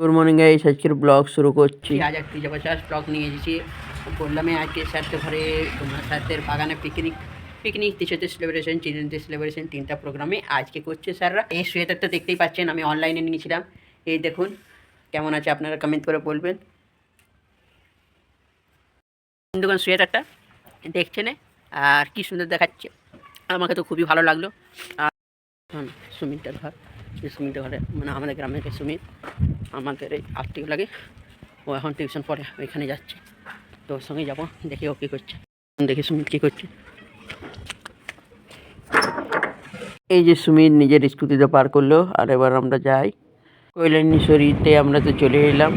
Good morning guys, আজকের blog শুরু করছি। আজ এক 50 ব্লগ নিয়ে এসেছি। বললাম আজকে স্যারদের ঘরে তোমার স্যারদের বাগানে পিকনিক টিচারদের সেলিব্রেশন, চিলড্রেনদের সেলিব্রেশন, 3টা প্রোগ্রামে আজকে করছে স্যাররা। এই সোয়েটারটা দেখতেই পাচ্ছেন, আমি অনলাইনে নিয়েছিলাম। এই দেখুন কেমন আছে, আপনারা কমেন্ট করে বলবেন। দেখুন সোয়েটারটা দেখছেন আর কি সুন্দর দেখাচ্ছে, আমাকে তো খুবই ভালো লাগলো। আর সুমিতটার ঘর, সুমিতটার ঘরে মানে আমাদের গ্রামের সুমিত, আমাদের এই আত্মীয় লাগে। ও এখন টিউশন পড়ে, ওইখানে যাচ্ছে, তো ওর সঙ্গে যাবো, দেখি ও কী করছে, দেখি সুমিত কী করছে। এই যে সুমিত নিজের স্কুটিতে পার করলো, আর এবার আমরা যাই কৈলানেশ্বরীতে। আমরা তো চলে এলাম,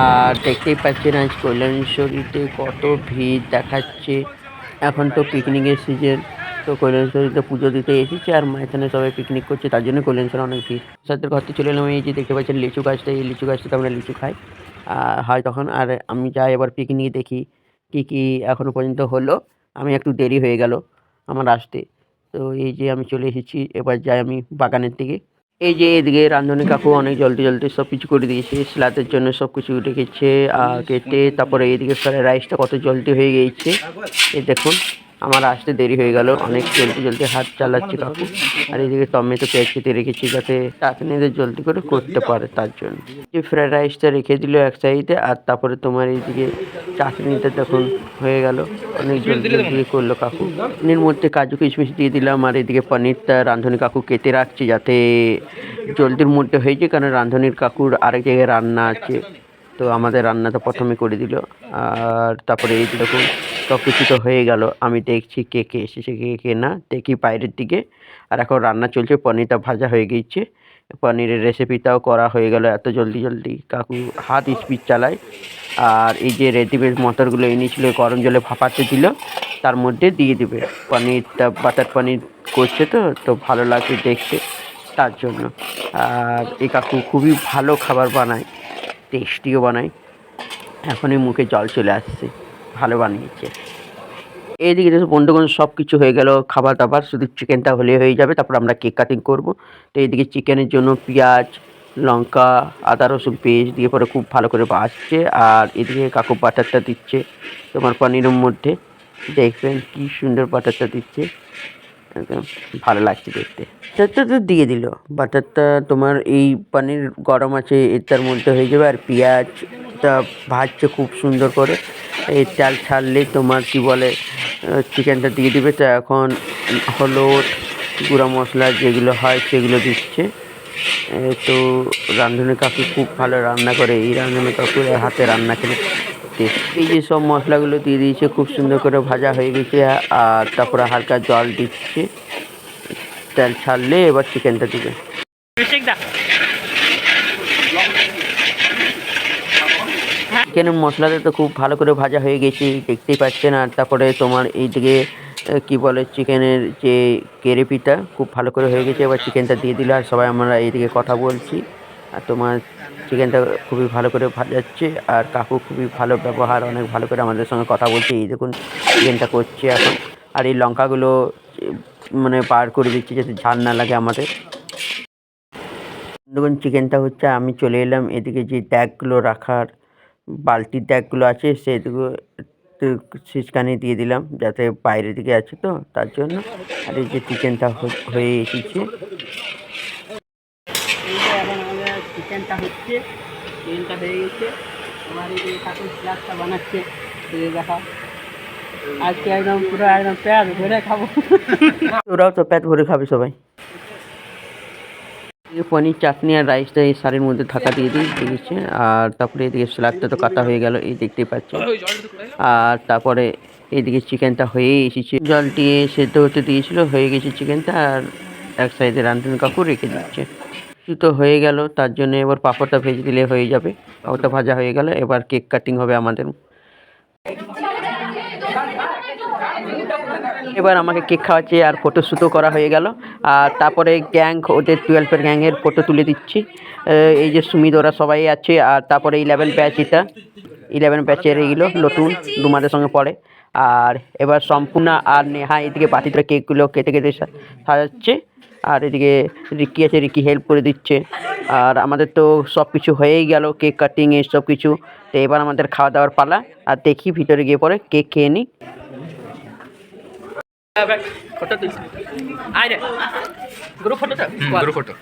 আর দেখতেই পাচ্ছেন আজ কৈলানেশ্বরীতে কত ভিড় দেখাচ্ছে। এখন তো পিকনিকের সিজন, তো কৈলানেশ্বরীতে পুজো দিতে এসেছে, আর এখানে সবাই পিকনিক করছে, তার জন্য কৈলানেশ্বরে অনেক ভিড়। সাথে ঘর থেকে চলে এলাম। এই যে দেখতে পাচ্ছেন লিচু গাছটা, এই লিচু গাছটাতে আমরা লিচু খাই হয় তখন। আর আমি যাই এবার পিকনিক দেখি কি কি এখনো পর্যন্ত হলো। আমি একটু দেরি হয়ে গেল আমার আসতে, তো এই যে আমি চলে এসেছি। এবার যাই আমি বাগানের দিকে। এই যে এদিকে রান্ধনী কাকু অনেক জলদি জলদি সব কিছু করে দিয়েছে, স্লাদের জন্য সব কিছু রেখেছে কেটে। তারপরে এইদিকে ফ্রাইড রাইসটা কত জলদি হয়ে গিয়েছে, এই দেখুন। আমার আসতে দেরি হয়ে গেল, অনেক জলদি জলদি হাত চালাচ্ছে কাকু। আর এইদিকে টমেটো পেঁয়াজ কেটে রেখেছি, যাতে চাটনিদের জলদি করে করতে পারে, তার জন্য। এই ফ্রাইড রাইসটা রেখে দিল এক সাইডে, আর তারপরে তোমার এইদিকে চাটনিটা দেখুন হয়ে গেল, অনেক জলদি জলদি করলো কাকু। এর মধ্যে কাজু কিশমিশ দিয়ে দিলাম, আর এদিকে পনিরটা রাঁধুনি কাকু কেটে রাখছি যাতে জলদির মধ্যে হয়ে যায়, কারণ রাঁধুনির কাকুর আরেক জায়গায় রান্না আছে, তো আমাদের রান্নাটা প্রথমে করে দিল। আর তারপরে এই দেখুন সব কিছু তো হয়ে গেল। আমি দেখছি কে কে এসেছে, কে কে না দেখি বাইরের দিকে। আর এখন রান্না চলছে, পনিরটা ভাজা হয়ে গিয়েছে, পনিরের রেসিপিটাও করা হয়ে গেল এত জলদি জলদি। কাকু হাত স্পিড চালায়। আর এই যে রেডিমেড মটরগুলো এনেছিল, গরম জলে ভাপাতে দিল, তার মধ্যে দিয়ে দিবে পনিরটা। বাটার পনির করছে, তো ভালো লাগছে দেখতে, তার জন্য। আর এই কাকু খুবই ভালো খাবার বানায়, টেস্টিও বানায়। এখনই মুখে জল চলে আসছে, ভালো বানিয়েছে। এইদিকে বন্ধুগণ সব কিছু হয়ে গেল, খাবার দাবার, শুধু চিকেনটা হলে হয়ে যাবে, তারপর আমরা কেক কাটিং করব। তো এইদিকে চিকেনের জন্য পেঁয়াজ, লঙ্কা, আদা রসুন পেস্ট দিয়ে পরে খুব ভালো করে ভাজছে। আর এদিকে কাকু বাটারটা দিচ্ছে তোমার পনিরের মধ্যে, দেখবেন কি সুন্দর বাটারটা দিচ্ছে, একদম ভালো লাগছে দেখতে। বাটারটা তো দিয়ে দিল, বাটারটা তোমার এই পনির গরম আছে এটার মধ্যে হয়ে যাবে। আর পেঁয়াজটা ভাজছে খুব সুন্দর করে, এই চাল ছাড়লে তোমার কি বলে চিকেনটা দিয়ে দিবে। তো এখন হলুদ, গুঁড়া মশলা যেগুলো হয় সেগুলো দিচ্ছে। তো রাঁধুনি কাকু খুব ভালো রান্না করে, এই রাঁধুনি কাকুর হাতে রান্না খেলে এই যে সব মশলাগুলো দিয়ে দিয়েছে, খুব সুন্দর করে ভাজা হয়ে গেছে। আর তারপরে হালকা জল দিচ্ছে, তেল ছাড়লে এবার চিকেনটা দিবে। চিকেনের মশলাটা তো খুব ভালো করে ভাজা হয়ে গেছে, দেখতেই পাচ্ছেন। আর তারপরে তোমার এইদিকে কি বলে চিকেনের যে গ্রেভিটা খুব ভালো করে হয়ে গেছে, এবার চিকেনটা দিয়ে দিলে। আর সবাই আমরা এইদিকে কথা বলছি, আর তোমার চিকেনটা খুবই ভালো করে ভাজাচ্ছে। আর কাকু খুবই ভালো ব্যবহার, অনেক ভালো করে আমাদের সঙ্গে কথা বলছে। এই দেখুন চিকেনটা করছে এখন। আর এই লঙ্কাগুলো মানে বার করে দিচ্ছে যাতে ঝাল না লাগে আমাদের। দেখুন চিকেনটা হচ্ছে, আমি চলে এলাম এদিকে যে ড্যাগগুলো রাখার, বালতির ড্যাগগুলো আছে সেগুলো সিজকানি দিয়ে দিলাম, যাতে বাইরের দিকে আছে তো, তার জন্য। আর এই যে চিকেনটা হয়ে এসেছে, এখন আমাদের চিকেনটা হচ্ছে, চিকেনটা হয়ে গেছে। আমার এই যে কাকুর স্লাদটা বানাচ্ছে, দেখা আজকে একদম পুরো একদম পেট ভরে খাবো। ওরাও তো পেট ভরে খাবে সবাই। পনির চাটনি আর রাইসটা এই শাড়ির মধ্যে থাকা দিয়ে দিয়েছে। আর তারপরে এদিকে স্যালাডটা তো কাটা হয়ে গেল, এই দেখতেই পাচ্ছেন। আর তারপরে এইদিকে চিকেনটা হয়েই এসেছে, জল দিয়ে সেদ্ধ হতে দিয়েছিল, হয়ে গেছে চিকেনটা। আর এক সাইডে রাঁধুনি কাকু রেখে দিচ্ছে, তো হয়ে গেল। তার জন্য এবার পাঁপড়টা ভেজে দিলে হয়ে যাবে। পাঁপড়টা ভাজা হয়ে গেল, এবার কেক কাটিং হবে আমাদের। এবার আমাকে কেক খাওয়াচ্ছে, আর ফটোশ্যুটও করা হয়ে গেল। আর তারপরে গ্যাং, ওদের 12-এর গ্যাংয়ের ফটো তুলে দিচ্ছি। এই যে সুমিত ওরা সবাই আছে। আর তারপরে 11 ব্যাচ, এটা 11 ব্যাচের এইগুলো নতুন রুমাদের সঙ্গে পড়ে। আর এবার সম্পূর্ণা আর নেহা এদিকে বাটিতে কেকগুলো কেটে কেটে সাজাচ্ছে। আর এদিকে রিকি আছে, রিকি হেল্প করে দিচ্ছে। আর আমাদের তো সব কিছু হয়েই গেল, কেক কাটিং এই সব কিছু। তো এবার আমাদের খাওয়া দাওয়ার পালা। আর দেখি ভিতরে গিয়ে পরে কেক খেয়ে নিই। গ্রুপ ফটো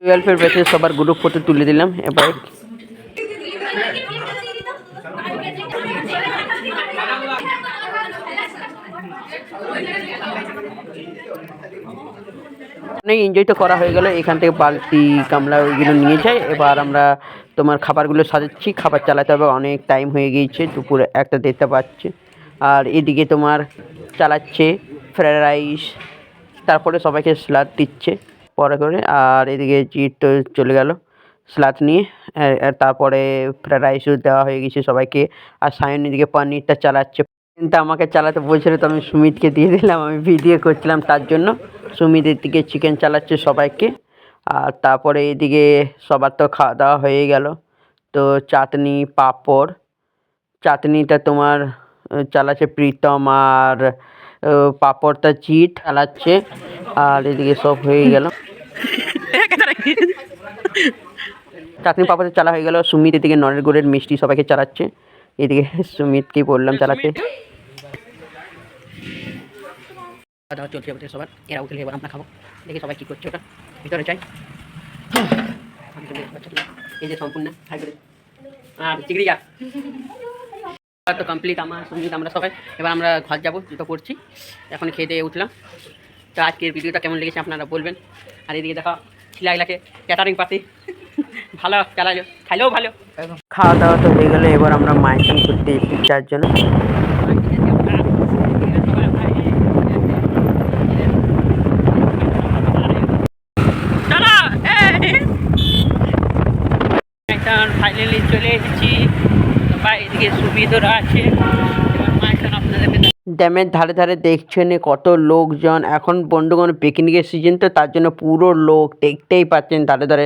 12-এর ব্যাচে সবার গ্রুপ ফটো তুলে দিলাম। এবার অনেক এনজয় তো করা হয়ে গেল। এখান থেকে বালতি গামলা ওইগুলো নিয়ে যাই। এবার আমরা তোমার খাবারগুলো সাজাচ্ছি, খাবার চালাতে হবে, অনেক টাইম হয়ে গিয়েছে, দুপুরে 1টা-1:30 বাজছে। আর এদিকে তোমার চালাচ্ছে ফ্রায়েড রাইস, তারপরে সবাইকে স্যালাড দিচ্ছে পরে করে। আর এদিকে জিৎ তো চলে গেল স্যালাড নিয়ে। তারপরে ফ্রায়েড রাইসও দেওয়া হয়ে গেছে সবাইকে। আর সায়ন এদিকে পনিরটা চালাচ্ছে, কিন্তু আমাকে চালাতে বলছিল, তো আমি সুমিতকে দিয়ে দিলাম, আমি ভিডিও করছিলাম তার জন্য। সুমিত এদিকে চিকেন চালাচ্ছে সবাইকে। আর তারপরে এদিকে সবার তো খাওয়া দাওয়া হয়ে গেল। তো চাটনি, পাঁপড়, চাটনিটা তোমার চালাচ্ছে প্রীতম, আর পাঁপড়টা জিৎ চালাচ্ছে। আর এদিকে সব হয়ে গেল, চাটনি পাঁপড়টা চালা হয়ে গেল। সুমিত এদিকে নলের গুড়ের মিষ্টি সবাইকে চালাচ্ছে। এদিকে সুমিতকে বললাম চালাতে। খাওয়া দাওয়া চলছে আমাদের সবার। এরা উঠলে এবার আমরা খাবো। দেখি সবাই কী করছে, ওটা ভিতরে চাই। এই যে সম্পূর্ণ হাই করে আর চিংড়ি যা তো কমপ্লিট আমার সুমিত, আমরা সবাই। এবার আমরা ঘর যাবো, জুতো পড়ছি, এখন খেয়ে দিয়ে উঠলাম। তো আজকের ভিডিওটা কেমন লেগেছে আপনারা বলবেন। আর এদিকে দেখা ছিলাগুলাকে ক্যাটারিং পার্টি ভালো চালালো, খাইলেও ভালো। খাওয়া দাওয়া তো হয়ে গেলো। এবার আমরা মাইকিং করতে এসেছি 4 জন। ফাইনালি চলে এসেছি। এদিকে সুবিধা আছে। ড্যামের ধারে ধারে দেখছেন কত লোকজন। এখন বন্ধুগণ পিকনিকের সিজন, তো তার জন্য পুরো লোক দেখতেই পাচ্ছেন। ধারে ধারে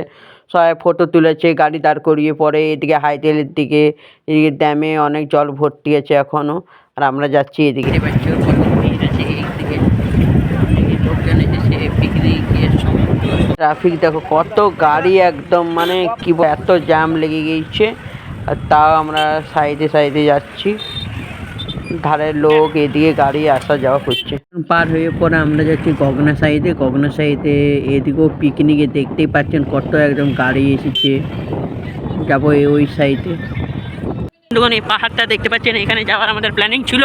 সবাই ফটো তুলেছে, গাড়ি দাঁড় করিয়ে। পরে এদিকে হাইটেলের দিকে, এদিকে ড্যামে অনেক জল ভর্তি আছে এখনও। আর আমরা যাচ্ছি এদিকে। ট্রাফিক দেখো, কত গাড়ি, একদম মানে কি এত জ্যাম লেগে গিয়েছে। আর তাও আমরা সাইডে সাইডে যাচ্ছি, ধারের লোক এদিকে গাড়ি আসা যাওয়া করছে। পার হয়ে পরে আমরা যাচ্ছি গগনা সাইডে। গগনা সাইডে এদিকেও পিকনিকে দেখতেই পাচ্ছেন কত একদম গাড়ি এসেছে। যাবো ওই সাইডে। বন্ধুগণ, এই পাহাড়টা দেখতে পাচ্ছেন, এখানে যাওয়ার আমাদের প্ল্যানিং ছিল,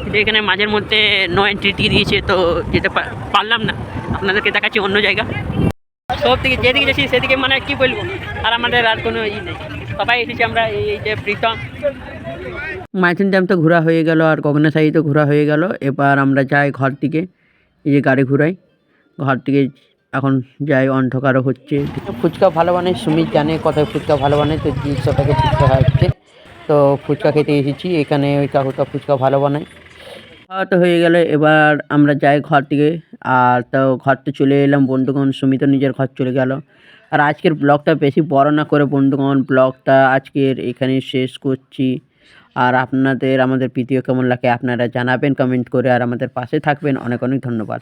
কিন্তু এখানে মাঝের মধ্যে নো এন্ট্রি দিয়ে দিয়েছে, তো যেতে পারলাম না। আপনাদেরকে দেখাচ্ছি অন্য জায়গা। সব দিকে যেদিকে যাচ্ছি সেদিকে মানে কি বলবো, আর আমাদের আর কোনো ই নেই। সবাই এসেছি আমরা, এই যে প্রীতম। মাইথন ড্যাম তো ঘোরা হয়ে গেল, আর গগনা সাইড তো ঘোরা হয়ে গেল। এবার আমরা যাই ঘর দিকে, এই যে গাড়ি ঘুরাই ঘর থেকে। এখন যাই, অন্ধকারও হচ্ছে। ফুচকা ভালো বানায়, সুমিত জানে কোথায় ফুচকা ভালো বানায়, তো জিনিসটাকে ফুচকা খাওয়াচ্ছে। তো ফুচকা খেতে এসেছি এখানে, ওই কাকুটা ফুচকা ভালো বানায়। খাওয়া তো হয়ে গেলে এবার আমরা যাই ঘর থেকে। আর তো ঘর তো চলে এলাম বন্ধুগণ, সুমিতও নিজের ঘর চলে গেল। আর আজকের ব্লগটা বেশি বড় না করে বন্ধুগণ, ব্লগটা আজকের এখানে শেষ করছি। আর আপনাদের আমাদের ভিডিও কেমন লাগে আপনারা জানাবেন কমেন্ট করে, আর আমাদের পাশে থাকবেন। অনেক অনেক ধন্যবাদ।